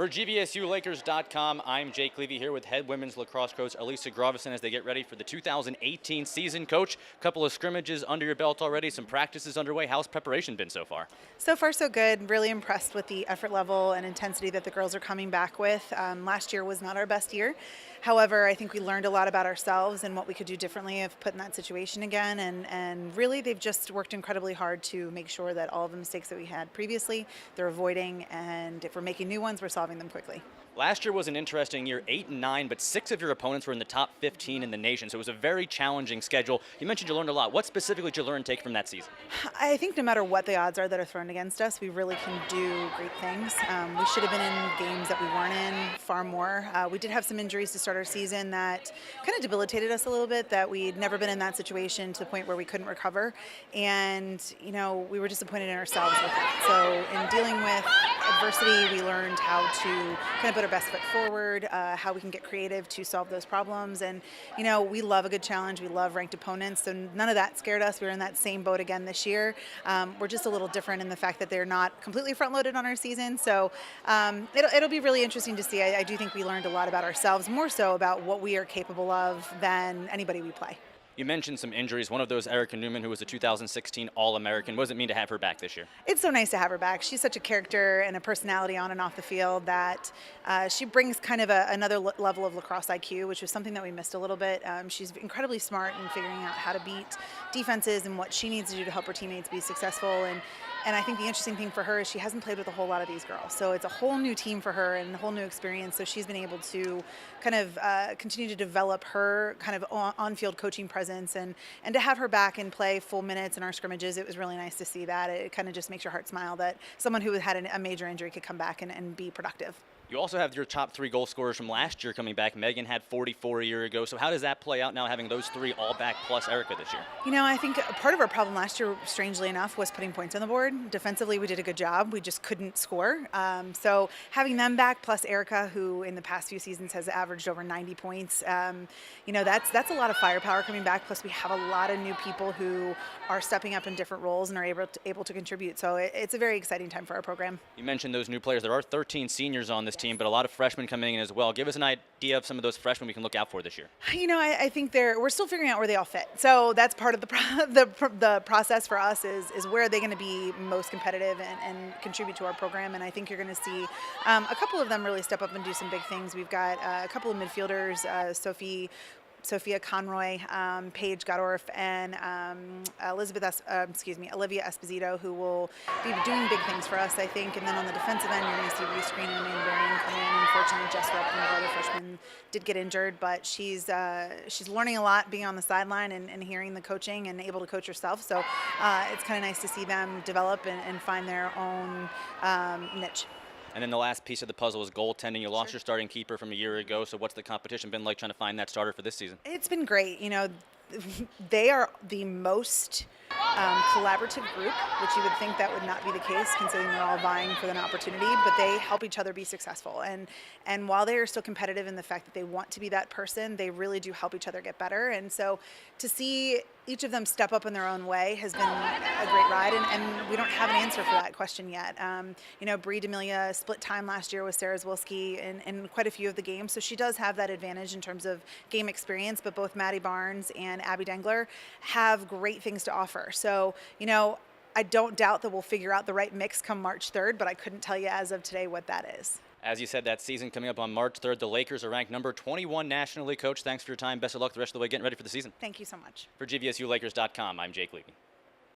For GVSULakers.com, I'm Jake Levy here with head women's lacrosse coach Elisa Groveston as they get ready for the 2018 season. Coach, a couple of scrimmages under your belt already, some practices underway. How's preparation been so far? So far, so good. Really impressed with the effort level and intensity that the girls are coming back with. Last year was not our best year. However, I think we learned a lot about ourselves and what we could do differently if put in that situation again. And really, they've just worked incredibly hard to make sure that all of the mistakes that we had previously, they're avoiding. And if we're making new ones, we're solving them quickly. Last year was an interesting year, 8-9, but 6 of your opponents were in the top 15 in the nation, so it was a very challenging schedule. You mentioned you learned a lot. What specifically did you learn and take from that season? I think no matter what the odds are that are thrown against us, we really can do great things. We should have been in games that we weren't in far more. We did have some injuries to start our season that kind of debilitated us a little bit, that we'd never been in that situation to the point where we couldn't recover. And, you know, we were disappointed in ourselves with it. So in dealing with adversity, we learned how to kind of put our best foot forward, how we can get creative to solve those problems. And, you know, we love a good challenge. We love ranked opponents. So none of that scared us. We were in that same boat again this year. We're just a little different in the fact that they're not completely front-loaded on our season. So it'll be really interesting to see. I do think we learned a lot about ourselves, more so about what we are capable of than anybody we play. You mentioned some injuries. One of those, Erika Newman, who was a 2016 All-American. What does it mean to have her back this year? It's so nice to have her back. She's such a character and a personality on and off the field that she brings kind of another level of lacrosse IQ, which was something that we missed a little bit. She's incredibly smart in figuring out how to beat defenses and what she needs to do to help her teammates be successful. And I think the interesting thing for her is she hasn't played with a whole lot of these girls. So it's a whole new team for her and a whole new experience. So she's been able to kind of continue to develop her kind of on-field coaching presence and to have her back and play full minutes in our scrimmages. It was really nice to see that. It kind of just makes your heart smile that someone who had a major injury could come back and be productive. You also have your top 3 goal scorers from last year coming back. Megan had 44 a year ago. So how does that play out now, having those 3 all back plus Erika this year? You know, I think part of our problem last year, strangely enough, was putting points on the board. Defensively, we did a good job. We just couldn't score. So having them back, plus Erika, who in the past few seasons has averaged over 90 points, you know, that's a lot of firepower coming back. Plus, we have a lot of new people who are stepping up in different roles and are able to contribute. So it's a very exciting time for our program. You mentioned those new players. There are 13 seniors on this team, but a lot of freshmen coming in as well. Give us an idea of some of those freshmen we can look out for this year. You know, I think we're still figuring out where they all fit. So that's part of the process for us is where are they going to be most competitive and contribute to our program. And I think you're going to see a couple of them really step up and do some big things. We've got a couple of midfielders, Sophia Conroy, Paige Godorf, and Olivia Esposito, who will be doing big things for us, I think. And then on the defensive end, you're going to see Reese Green and Amanda Varian come in. Unfortunately, Jess Rupp, one of our other freshmen, did get injured, but she's learning a lot being on the sideline and hearing the coaching and able to coach herself. So it's kind of nice to see them develop and find their own niche. And then the last piece of the puzzle is goaltending. You lost your starting keeper from a year ago, so what's the competition been like trying to find that starter for this season? It's been great. You know, they are the most collaborative group, which you would think that would not be the case considering they're all vying for an opportunity, but they help each other be successful. And while they are still competitive in the fact that they want to be that person, they really do help each other get better. And so to see each of them step up in their own way has been a great ride, and we don't have an answer for that question yet. You know, Bree D'Amelia split time last year with Sarah Zwilski in quite a few of the games, so she does have that advantage in terms of game experience, but both Maddie Barnes and Abby Dengler have great things to offer. So, you know, I don't doubt that we'll figure out the right mix come March 3rd, but I couldn't tell you as of today what that is. As you said, that season coming up on March 3rd, the Lakers are ranked number 21 nationally. Coach, thanks for your time. Best of luck the rest of the way getting ready for the season. Thank you so much. For GVSULakers.com, I'm Jake Levy.